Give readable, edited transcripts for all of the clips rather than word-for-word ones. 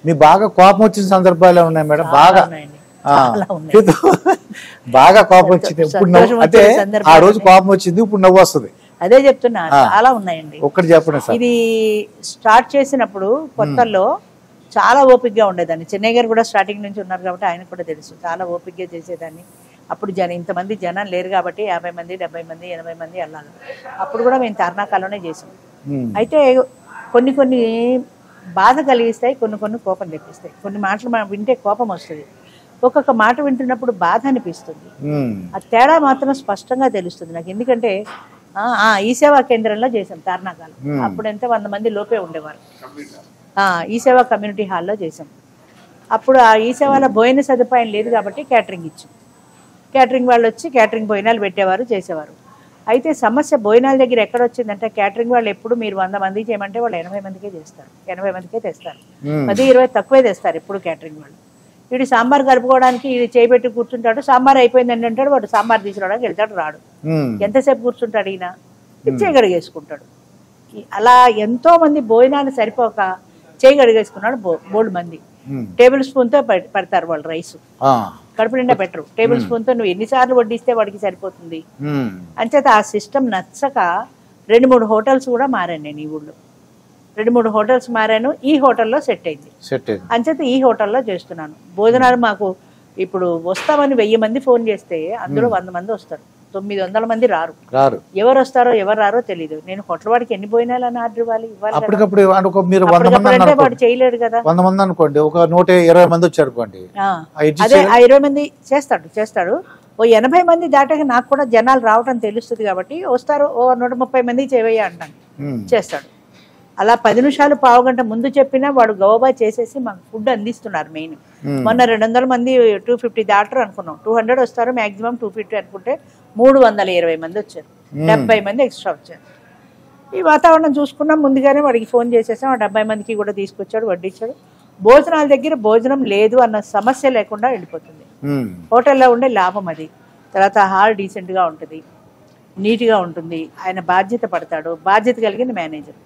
మీకు బాగా కోపం వచ్చిన సందర్భాలు ఉన్నాయి మేడం? బాగా బాగా కోపం వచ్చింది, ఇప్పుడు నవ్వు, అంటే ఆ రోజు కోపం వచ్చింది, ఇప్పుడు నవ్వు వస్తుంది. అదే చెప్తున్నా, చాలా ఉన్నాయండి. ఒక్కటి చెప్పండి సార్. ఇది స్టార్ట్ చేసినప్పుడు కొత్తల్లో చాలా ఓపికగా ఉండేదాన్ని. చెన్నై గారు కూడా స్టార్టింగ్ నుంచి ఉన్నారు కాబట్టి ఆయన కూడా తెలుసు, చాలా ఓపికగా చేసేదాన్ని. అప్పుడు ఇంతమంది జనం లేరు కాబట్టి 50 మంది 70 మంది 80 మంది వెళ్ళాలి. అప్పుడు కూడా మేము తార్నాకాలోనే చేసాం. అయితే కొన్ని బాధ కలిగిస్తాయి, కొన్ని కోపం తెప్పిస్తాయి. కొన్ని మాటలు మనం వింటే కోపం వస్తుంది, ఒక్కొక్క మాట వింటున్నప్పుడు బాధ అనిపిస్తుంది. ఆ తేడా మాత్రం స్పష్టంగా తెలుస్తుంది నాకు. ఎందుకంటే ఈ సేవా కేంద్రంలో చేసాం తార్నాకాలం. అప్పుడు ఎంత 100 మంది లోపే ఉండేవారు. ఈ సేవా కమ్యూనిటీ హాల్లో చేసాం. అప్పుడు ఆ ఈ సేవలో భోజన సదుపాయం లేదు కాబట్టి క్యాటరింగ్ ఇచ్చాం. క్యాటరింగ్ వాళ్ళు వచ్చి క్యాటరింగ్ భోజనాలు పెట్టేవారు, చేసేవారు. అయితే సమస్య భోజనాల దగ్గర ఎక్కడ వచ్చిందంటే, క్యాటరింగ్ వాళ్ళు ఎప్పుడు మీరు 100 మందికి చేయమంటే వాళ్ళు 80 మందికే చేస్తారు, 80 మందికే తెస్తారు. 10, 20 తక్కువే తెస్తారు ఎప్పుడు క్యాటరింగ్ వాళ్ళు. వీడు సాంబార్ కలుపుకోవడానికి ఇది చేయబెట్టి కూర్చుంటాడు, సాంబార్ అయిపోయిందని అంటాడు, వాడు సాంబార్ తీసుకురావడానికి వెళ్తాడు, రాడు. ఎంతసేపు కూర్చుంటాడు ఈయన, చేయగడిగేసుకుంటాడు. అలా ఎంతో మంది భోజనాలు సరిపోక చేయగడిగేసుకున్నాడు బోల్డ్ మంది. టేబుల్ స్పూన్తో పెడతారు వాళ్ళు రైస్, కడుపు నిండా పెట్టరు. టేబుల్ స్పూన్తో నువ్వు ఎన్నిసార్లు వడ్డిస్తే వాడికి సరిపోతుంది. అంచేత ఆ సిస్టమ్ నచ్చక 2-3 హోటల్స్ కూడా మారాను నేను. ఈ ఊళ్ళో 2-3 హోటల్స్ మారాను. ఈ హోటల్లో సెట్ అయింది. అంచేత ఈ హోటల్లో చేస్తున్నాను భోజనాలు. మాకు ఇప్పుడు వస్తామని 1000 మంది ఫోన్ చేస్తే అందులో 100 మంది వస్తారు, 900 మంది రారు. ఎవరు వస్తారో ఎవరు రారో తెలీదు. నేను హోటల్ వాడికి ఎన్ని భోజనాలు అని ఆర్డర్ ఇవ్వాలి? వాడు చేయలేడు కదా. 100 మంది అనుకోండి, ఒక 120 మంది వచ్చారు అనుకోండి, అదే 20 మంది చేస్తాడు. ఓ 80 మంది దాటాక నాకు కూడా జనాలు రావటం తెలుస్తుంది కాబట్టి వస్తారు. ఓ 130 మంది చేయవయ్యా అంటాను, చేస్తాడు. అలా 10 నిమిషాలు పావుగంట ముందు చెప్పినా వాడు గవబా చేసేసి మాకు ఫుడ్ అందిస్తున్నారు. మెయిన్ మొన్న 200 మంది 250 దాటరు అనుకున్నాం, 200 వస్తారు మాక్సిమం, 250 అనుకుంటే 320 మంది వచ్చారు, 70 మంది ఎక్స్ట్రా వచ్చారు. ఈ వాతావరణం చూసుకున్నాం, ముందుగానే వాడికి ఫోన్ చేసేసాం. ఆ 70 మందికి కూడా తీసుకొచ్చాడు, వడ్డించాడు. భోజనాల దగ్గర భోజనం లేదు అన్న సమస్య లేకుండా వెళ్ళిపోతుంది. హోటల్లో ఉండే లాభం అది. తర్వాత హాల్ డీసెంట్గా ఉంటుంది, నీట్గా ఉంటుంది. ఆయన బాధ్యత పడతాడు, బాధ్యత కలిగిన మేనేజర్.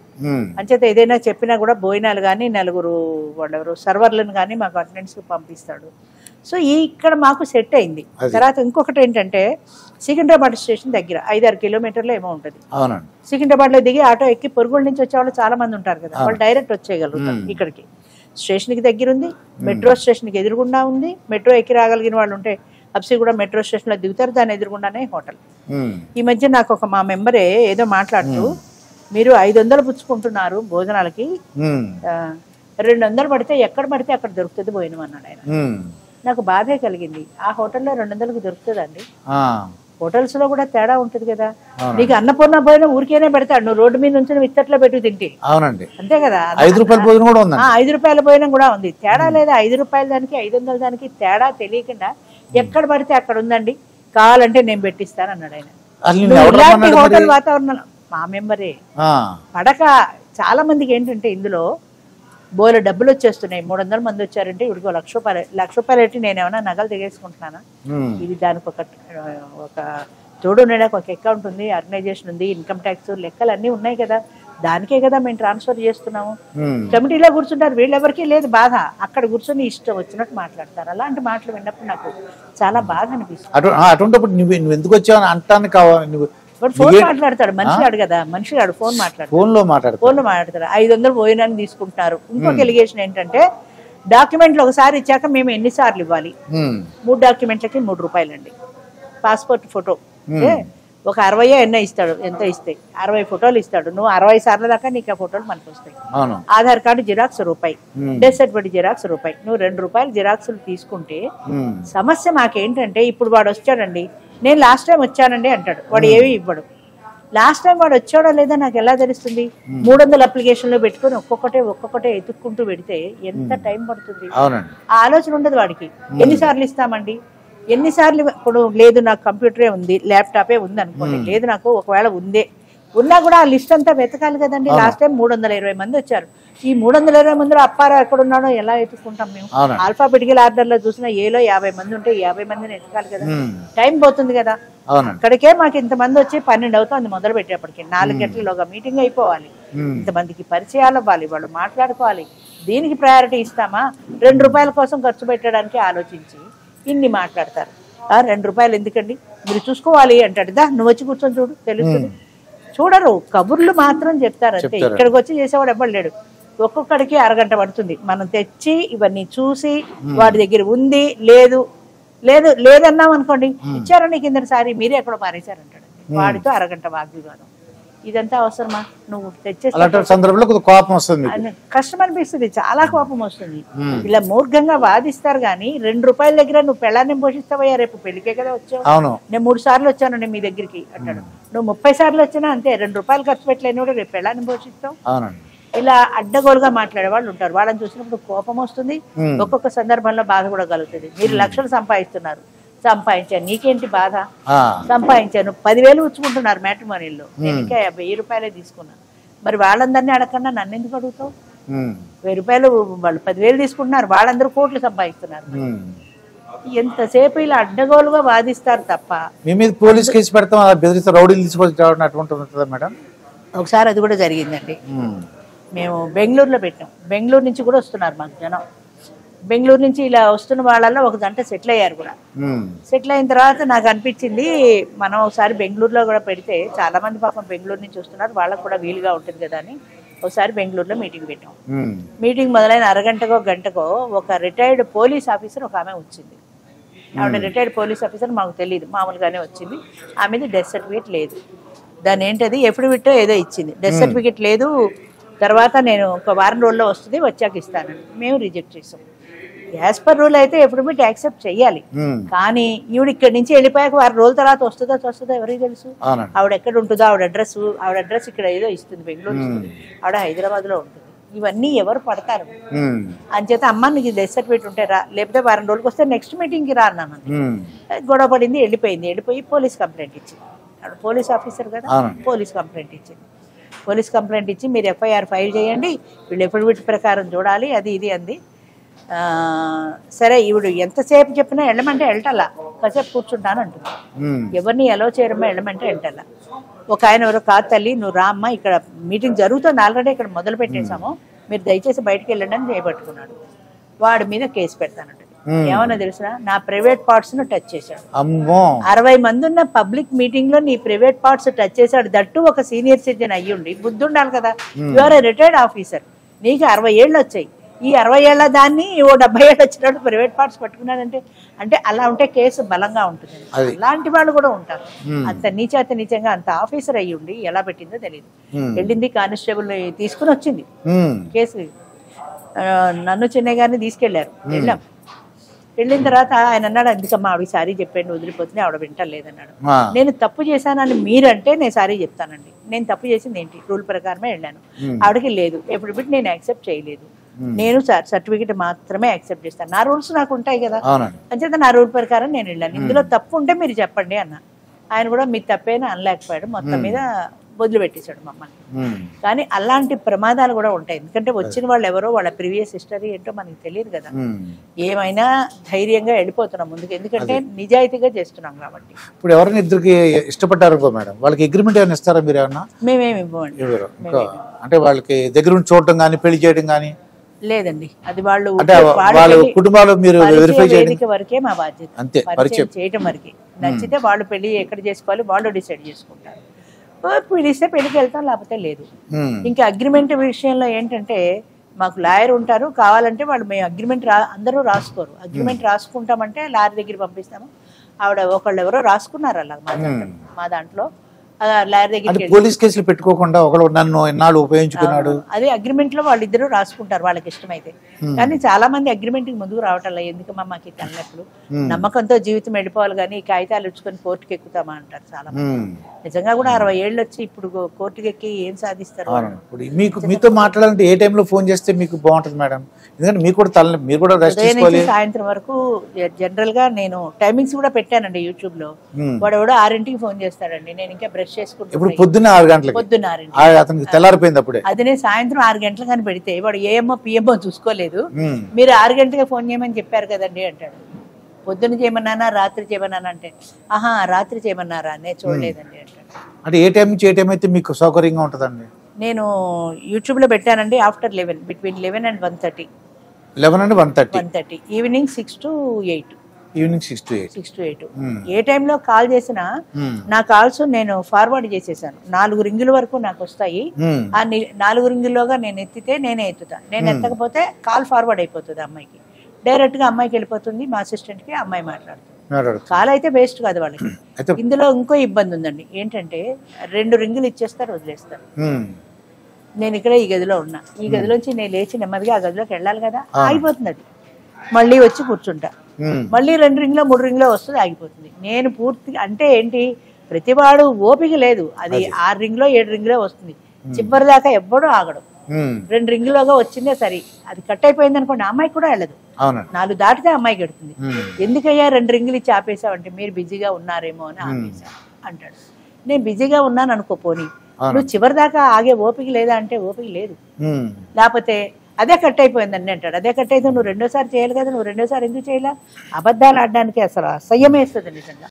అంచేత ఏదైనా చెప్పినా కూడా భోజనాలు కానీ 4 సర్వర్లను కానీ మాకు అటెండెన్స్ పంపిస్తాడు. సో ఇక్కడ మాకు సెట్ అయింది. తర్వాత ఇంకొకటి ఏంటంటే, సికింద్రాబాద్ స్టేషన్ దగ్గర 5-6 కిలోమీటర్లు ఏమో ఉంటుంది. సికింద్రాబాద్లో దిగి ఆటో ఎక్కి పొరుగుల నుంచి వచ్చే వాళ్ళు చాలా మంది ఉంటారు కదా, వాళ్ళు డైరెక్ట్ వచ్చేయగలుగుతారు. ఇక్కడికి స్టేషన్కి దగ్గర ఉంది, మెట్రో స్టేషన్కి ఎదురుగుండా ఉంది. మెట్రో ఎక్కి రాగలిగిన వాళ్ళు ఉంటే అప్సిగూడ మెట్రో స్టేషన్లో దిగుతారు, దాని ఎదురుగుండానే హోటల్. ఈ మధ్య నాకు మా మెంబరే ఏదో మాట్లాడుతూ, మీరు 500 పుచ్చుకుంటున్నారు భోజనాలకి, 200 పడితే ఎక్కడ పడితే అక్కడ దొరుకుతుంది భోజనం అన్నాడు ఆయన. నాకు బాధే కలిగింది. ఆ హోటల్లో 200కి దొరుకుతుందండి? హోటల్స్ లో కూడా తేడా ఉంటుంది కదా. నీకు అన్నపూర్ణ భోజనం ఊరికేనే పెడతాడు, నువ్వు రోడ్డు మీద నుంచి విత్తట్లో పెట్టి తింటే. అవునండి, అంతే కదా. 5 రూపాయల భోజనం కూడా ఉంది, 5 రూపాయల భోజనం కూడా ఉంది. తేడా లేదా? 5 రూపాయల దానికి 500 దానికి తేడా తెలియకుండా ఎక్కడ పడితే అక్కడ ఉందండి, కావాలంటే నేను పెట్టిస్తాను అన్నాడు ఆయన. ఇలాంటి హోటల్ వాతావరణం మా మెంబరే పడక. చాలా మందికి ఏంటంటే ఇందులో బోల డబ్బులు వచ్చేస్తున్నాయి. 300 మంది వచ్చారంటే ఇవిడికి ₹1,00,000 పెట్టి నేనేమన్నా నగలు దిగేసుకుంటున్నానా? ఇది దానికి ఒక తోడు ఉండడానికి ఒక అకౌంట్ ఉంది, ఆర్గనైజేషన్ ఉంది, ఇన్కమ్ ట్యాక్స్ లెక్కలు అన్నీ ఉన్నాయి కదా. దానికే కదా మేము ట్రాన్స్ఫర్ చేస్తున్నాము. కమిటీలో కూర్చుంటారు, వీళ్ళెవరికీ లేదు బాధ. అక్కడ కూర్చొని ఇష్టం వచ్చినట్టు మాట్లాడతారు. అలాంటి మాటలు విన్నప్పుడు నాకు చాలా బాధ అనిపిస్తుంది. అటువంటిప్పుడు నువ్వు ఎందుకు వచ్చావు అంటానికి కావాలి. ఫోన్ మాట్లాడతాడు మనిషిగాడు కదా, మనిషిగాడు ఫోన్ మాట్లాడతాడు, ఫోన్లో మాట్లాడతాడు. 500 భోజనాన్ని తీసుకుంటున్నారు. ఇంకొక ఎలిగేషన్ ఏంటంటే, డాక్యుమెంట్లు ఒకసారి ఇచ్చాక మేము ఎన్నిసార్లు ఇవ్వాలి? 3 డాక్యుమెంట్లకి ₹3 అండి. పాస్పోర్ట్ ఫోటో ఒక 60 ఎన్నో ఇస్తాడు, ఎంత ఇస్తే 60 ఫోటోలు ఇస్తాడు. నువ్వు 60 సార్ల దాకా నీకు ఆ ఫోటోలు మనకు వస్తాయి. Aadhaar card xerox ₹1, death certificate xerox ₹1. నువ్వు ₹2 జిరాక్సులు తీసుకుంటే సమస్య మాకేంటంటే, ఇప్పుడు వాడు వచ్చాడండి, నేను లాస్ట్ టైం వచ్చానండి అంటాడు, వాడు ఏవి ఇవ్వడు. లాస్ట్ టైం వాడు వచ్చాడో లేదా నాకు ఎలా తెలుస్తుంది? 300 అప్లికేషన్లో పెట్టుకుని ఒక్కొక్కటే ఎత్తుక్కుంటూ పెడితే ఎంత టైం పడుతుంది? ఆ ఆలోచన ఉండదు వాడికి. ఎన్నిసార్లు ఇస్తామండి? ఎన్నిసార్లు? ఇప్పుడు లేదు నాకు కంప్యూటరే ఉంది, ల్యాప్టాపే ఉంది అనుకోండి, లేదు నాకు ఒకవేళ ఉన్నా కూడా ఆ లిస్ట్ అంతా వెతకాలి కదండి. లాస్ట్ టైం 320 మంది వచ్చారు. ఈ 320 మందిలో అప్పారావు ఎక్కడున్నాడో ఎలా ఎత్తుకుంటాం మేము? ఆల్ఫాబెటికల్ ఆర్డర్ లో చూసినా ఏలో 50 మంది ఉంటే 50 మందిని ఎతకాలి కదా, టైం పోతుంది కదా. అక్కడికే మాకు ఇంతమంది వచ్చి 12 అవుతుంది మొదలు పెట్టేప్పటికి. 4 గంటలలోగా మీటింగ్ అయిపోవాలి, ఇంతమందికి పరిచయాలు అవ్వాలి, వాళ్ళు మాట్లాడుకోవాలి, దీనికి ప్రయారిటీ ఇస్తామా? 2 రూపాయల కోసం ఖర్చు పెట్టడానికి ఆలోచించి ఇన్ని మాట్లాడతారు. 2 రూపాయలు ఎందుకండి, మీరు చూసుకోవాలి అంటాడు. నువ్వు వచ్చి కూర్చొని చూడు తెలుస్తుంది. చూడరు, కబుర్లు మాత్రం చెప్తారు అంతే. ఇక్కడికి వచ్చి చేసేవాడు ఎవ్వడు లేడు. ఒక్కొక్కడికి అరగంట పడుతుంది. మనం తెచ్చి ఇవన్నీ చూసి వాడి దగ్గర ఉంది లేదు లేదు లేదన్నాం అనుకోండి, ఇచ్చారని కిందసారి మీరే ఎక్కడో పారేశారంటాడు. వాడితో అరగంట వాగ్వివాదం. ఇదంతా అవసరమా? నువ్వు తెచ్చే సందర్భంలో కోపం వస్తుంది, కష్టం అనిపిస్తుంది, చాలా కోపం వస్తుంది. ఇలా మూర్ఘంగా వాదిస్తారు గానీ 2 రూపాయల దగ్గర నువ్వు పెళ్ళాన్ని పోషిస్తావయ్యా, రేపు పెళ్లికే కదా వచ్చావు, నేను 3 సార్లు వచ్చాను మీ దగ్గరికి అంటాడు. నువ్వు 30 సార్లు వచ్చినా అంతే, 2 రూపాయలు ఖర్చు పెట్టలేని కూడా రేపు పెళ్ళాన్ని పోషిస్తావు. ఇలా అడ్డగోలుగా మాట్లాడే వాళ్ళు ఉంటారు. వాళ్ళని చూసినప్పుడు కోపం వస్తుంది, ఒక్కొక్క సందర్భంలో బాధ కూడా కలుగుతుంది. మీరు లక్షలు సంపాదిస్తున్నారు, సంపాదించాను నీకేంటి బాధ, సంపాదించాను 10,000 ఉచ్చుకుంటున్నారు మ్యాట్రిమోనీలో, నేను ఇంకా 1000 రూపాయలే తీసుకున్నాను. మరి వాళ్ళందరినీ అడగకుండా నన్ను ఎందుకు అడుగుతావు? 1000 రూపాయలు వాళ్ళు 10,000 తీసుకుంటున్నారు, వాళ్ళందరూ కోట్లు సంపాదిస్తున్నారు. ఎంతసేపు ఇలా అడ్డగోలుగా వాదిస్తారు తప్ప. మీ మీద పోలీస్ కేసు పెడతాం, బెదిరిస్తే రౌడీలు తీసుకొచ్చి మేడం. ఒకసారి అది కూడా జరిగిందండి. మేము బెంగళూరులో పెట్టాం, బెంగళూరు నుంచి కూడా వస్తున్నారు మాకు జనం. బెంగళూరు నుంచి ఇలా వస్తున్న వాళ్ళల్లో ఒక గంట సెటిల్ అయ్యారు కూడా. సెటిల్ అయిన తర్వాత నాకు అనిపించింది మనం ఒకసారి బెంగళూరులో కూడా పెడితే చాలా మంది పాపం బెంగళూరు నుంచి వస్తున్నారు, వాళ్ళకు కూడా వీలుగా ఉంటుంది కదా అని ఒకసారి బెంగళూరులో మీటింగ్ పెట్టాం. మీటింగ్ మొదలైన అరగంటకో గంటకో ఒక రిటైర్డ్ పోలీస్ ఆఫీసర్ ఒక ఆమె వచ్చింది. ఆవిడ రిటైర్డ్ పోలీస్ ఆఫీసర్ మాకు తెలియదు, మామూలుగానే వచ్చింది. ఆమెది డెత్ సర్టిఫికేట్ లేదు, దాని ఏంటది ఎఫిడవిట్ ఏదో ఇచ్చింది, డెత్ సర్టిఫికేట్ లేదు. తర్వాత నేను ఒక వారం రోజుల్లో వస్తుంది, వచ్చాక ఇస్తానని మేము రిజెక్ట్ చేసాం. యాజ్ పర్ రూల్ అయితే ఎఫిడవిట్ యాక్సెప్ట్ చెయ్యాలి, కానీ ఈవిడ ఇక్కడి నుంచి వెళ్ళిపోయాక వారం రోజుల తర్వాత వస్తుందో ఎవరికి తెలుసు? ఆవిడ ఎక్కడ ఉంటుందో, ఆవిడ అడ్రస్ ఇక్కడ ఏదో ఇస్తుంది, బెంగళూరు ఇస్తుంది, ఆవిడ హైదరాబాద్ లో ఉంటుంది. ఇవన్నీ ఎవరు పడతారు? అంచేత అమ్మ నీకు డెత్ సర్టిఫికేట్ ఉంటే రా, లేకపోతే వారం రోజులకు వస్తే నెక్స్ట్ మీటింగ్ కి రా అన్నాను. గొడవ పడింది, వెళ్ళిపోయి పోలీస్ కంప్లైంట్ ఇచ్చింది. ఆవిడ పోలీస్ ఆఫీసర్ కదా, పోలీస్ కంప్లైంట్ ఇచ్చింది. పోలీస్ కంప్లైంట్ ఇచ్చి మీరు ఎఫ్ఐఆర్ ఫైల్ చేయండి, వీళ్ళు ఎఫిడవిట్ ప్రకారం చూడాలి, అది ఇది అంది. సరే ఈవిడు ఎంతసేపు చెప్పినా వెళ్ళమంటే వెళ్ళటల్లా, కాసేపు కూర్చుంటాను అంటుంది. ఎవరిని ఎలా చేయడమో వెళ్ళమంటే వెళ్ళటల్లా. ఒక ఆయన ఎవరో కాదు తల్లి నువ్వు రా అమ్మ, ఇక్కడ మీటింగ్ జరుగుతుంది ఆల్రెడీ, ఇక్కడ మొదలు పెట్టేశాము, మీరు దయచేసి బయటకు వెళ్ళండి అని చేయబట్టుకున్నాడు. వాడి మీద కేసు పెడతానంట. ఏమన్నా తెలిసిన నా ప్రైవేట్ పార్ట్స్ ను టచ్ చేశాడు. 60 మంది ఉన్న పబ్లిక్ మీటింగ్ లో నీ ప్రైవేట్ పార్ట్స్ టచ్ చేశాడు. దట్టు ఒక సీనియర్ సిటిజన్ అయ్యుండి బుద్ధి ఉండాలి కదా. You are a retired officer, నీకు 60 ఏళ్ళు వచ్చాయి. ఈ 60 ఏళ్ల దాన్ని 70 ఏళ్ళు వచ్చినట్టు ప్రైవేట్ పార్ట్స్ పట్టుకున్నాడంటే అంటే అలా ఉంటే కేసు బలంగా ఉంటుంది. అలాంటి వాళ్ళు కూడా ఉంటారు. అంత నీచంగా అంత ఆఫీసర్ అయ్యుండి ఎలా పెట్టిందో తెలియదు. వెళ్ళింది కానిస్టేబుల్ తీసుకుని వచ్చింది కేసు. నన్ను చెన్నై గారిని తీసుకెళ్లారు. వెళ్ళిన తర్వాత ఆయన అన్నాడు, అందుకమ్మా ఆవిడ సారీ చెప్పండి వదిలిపోతుంది, ఆవిడ వింటలేదన్నాడు. నేను తప్పు చేశానని మీరంటే నేను సారీ చెప్తానండి, నేను తప్పు చేసింది ఏంటి, రూల్ ప్రకారమే వెళ్ళాను. ఆవిడకి లేదు ఎప్పుడు నేను యాక్సెప్ట్ చేయలేదు, నేను సర్టిఫికెట్ మాత్రమే యాక్సెప్ట్ చేస్తాను, నా రూల్స్ నాకు ఉంటాయి కదా, అంచేత నా రూల్ ప్రకారం నేను వెళ్ళాను, ఇందులో తప్పు ఉంటే మీరు చెప్పండి అన్న. ఆయన కూడా మీ తప్పేనా అనలేకపోయాడు, మొత్తం మీద వదిలిపెట్టేశాడు మమ్మల్ని. కానీ అలాంటి ప్రమాదాలు కూడా ఉంటాయి, ఎందుకంటే వచ్చిన వాళ్ళు ఎవరో వాళ్ళ ప్రీవియస్ హిస్టరీ ఏంటో మనకి తెలియదు కదా. ఏమైనా ధైర్యంగా వెళ్ళిపోతున్నాం ముందుకు, ఎందుకంటే నిజాయితీగా చేస్తున్నాం కాబట్టి. ఇప్పుడు ఎవరైనా ఇద్దరికి ఇష్టపడ్డారు మేడం, వాళ్ళకి అగ్రిమెంట్ ఏమైనా ఇస్తారా మీరు? ఏమన్నా మేమేమి ఇవ్వండి, అంటే వాళ్ళకి దగ్గర నుంచి చూడటం కానీ పెళ్లి చేయడం కానీ లేదండి. అది వాళ్ళు కుటుంబాలు మీరు వేదిక వరకే మా బాధ్యత, అంతే పరిచయం చేయటం వరకే. నచ్చితే వాళ్ళు పెళ్లి ఎక్కడ చేసుకోవాలి వాళ్ళు డిసైడ్ చేసుకుంటారు. పిలిస్తే పెళ్లికి వెళ్తాం, లేకపోతే లేదు. ఇంకా అగ్రిమెంట్ విషయంలో ఏంటంటే మాకు లాయర్ ఉంటారు, కావాలంటే వాళ్ళు మేము అగ్రిమెంట్ అందరూ రాసుకోరు. అగ్రిమెంట్ రాసుకుంటామంటే లాయర్ దగ్గర పంపిస్తాము. ఆవిడ ఒకళ్ళు ఎవరో రాసుకున్నారు అలా మా దాంట్లో. లాయర్ దగ్గర పోలీస్ కేసులు పెట్టుకోకుండా ఒకళ్ళు నన్ను ఎన్నాళ్ళు ఉపయోగించుకున్నాడు, అదే అగ్రిమెంట్ లో వాళ్ళిద్దరూ రాసుకుంటారు వాళ్ళకి ఇష్టమైతే. కానీ చాలా మంది అగ్రిమెంట్ కి ముందుకు రావటం ఎందుకమ్మా మాకు తలనొప్పులు, నమ్మకంతో జీవితం వెళ్ళిపోవాలి కానీ కాగితాలు ఇచ్చుకొని కోర్టుకి ఎక్కుతామా అంటారు చాలా మంది. నిజంగా కూడా 60 ఏళ్ళు వచ్చి ఇప్పుడు కోర్టుకి ఎక్కి ఏం సాధిస్తారు? మీతో మాట్లాడాలంటే ఏ టైంలో ఫోన్ చేస్తే మీకు బాగుంటుంది మేడం? ఎందుకంటే మీకు కూడా మీరు కూడా సాయంత్రం వరకు జనరల్ గా నేను టైమింగ్స్ కూడా పెట్టానండి యూట్యూబ్ లో. వాడు ఎవడో 6ంటికి ఫోన్ చేస్తాడండి, నేను ఇంకా బ్రష్ చేసుకుంటాను. పొద్దున్న 6 గంటలకు, పొద్దున్న 6 తెల్లారిపోయింది అప్పుడే. అది నేను సాయంత్రం 6 గంటలు కానీ పెడితే వాడు ఏఎంఓ పిఎంఓ చూసుకోలేదు, మీరు 6 గంటలకి ఫోన్ చేయమని చెప్పారు కదండి అంటాడు. పొద్దున్న చేయమన్నానా రాత్రి చేయమన్నానా అంటే రాత్రి చేయమన్నారా నేను చూడలేదండి అంటాడు. అంటే ఏ టైం నుంచి ఏ టైం అయితే మీకు సౌకర్యంగా ఉంటుందండి? నేను యూట్యూబ్లో పెట్టానండి after 11 between 11 and 1:30. 11 and 1:30. 1:30 evening 6 to 8. Evening 6 to 8. 6 to 8. ఏ టైంలో కాల్ చేసినా నా కాల్స్ నేను ఫార్వర్డ్ చేసేసాను. 4 రింగుల వరకు నాకు వస్తాయి. ఆ 4 రింగుల్లోగా నేను ఎత్తితే నేనే ఎత్తుతా. నేను ఎత్తకపోతే కాల్ ఫార్వర్డ్ అయిపోతుంది అమ్మాయికి. డైరెక్ట్గా అమ్మాయికి వెళ్ళిపోతుంది, మా అసిస్టెంట్కి అమ్మాయి మాట్లాడుతుంది. కాల్ అయితే వేస్ట్ కాదు వాళ్ళకి. ఇందులో ఇంకో ఇబ్బంది ఉందండి, ఏంటంటే 2 రింగులు ఇచ్చేస్తారు, వదిలేస్తారు. నేను ఇక్కడ ఈ గదిలో ఉన్నా, ఈ గదిలోంచి నేను లేచి నెమ్మదిగా ఆ గదిలోకి వెళ్ళాలి కదా, ఆగిపోతుంది. అది మళ్ళీ వచ్చి కూర్చుంటా, మళ్ళీ 2 రింగులో 3 రింగులో వస్తుంది, ఆగిపోతుంది. నేను పూర్తిగా అంటే ఏంటి, ప్రతివాడు ఓపిక లేదు. అది 6 రింగులో 7 రింగులో వస్తుంది, చివరి దాకా ఎవ్వడూ ఆగడు. 2 రింగులోగా వచ్చిందే సరే, అది కట్ అయిపోయింది అనుకోండి, అమ్మాయికి కూడా వెళ్ళదు. 4 దాటితే అమ్మాయికి ఎడుతుంది. ఎందుకయ్యా 2 రింగులు ఇచ్చి ఆపేసావంటే, మీరు బిజీగా ఉన్నారేమో అని ఆపేసా అంటాడు. నేను బిజీగా ఉన్నాను అనుకో, పోనీ నువ్వు చివరి దాకా ఆగే ఓపిక లేదా అంటే ఓపిక లేదు. లేకపోతే అదే కట్ అయిపోయిందండి అంటాడు. అదే కట్ అయితే నువ్వు 2వ సారి చేయాలి కదా, నువ్వు 2వ సారి ఎందుకు చేయాలా? అబద్ధాలు ఆడడానికి అసలు అసహ్యం వేస్తుంది నిజంగా.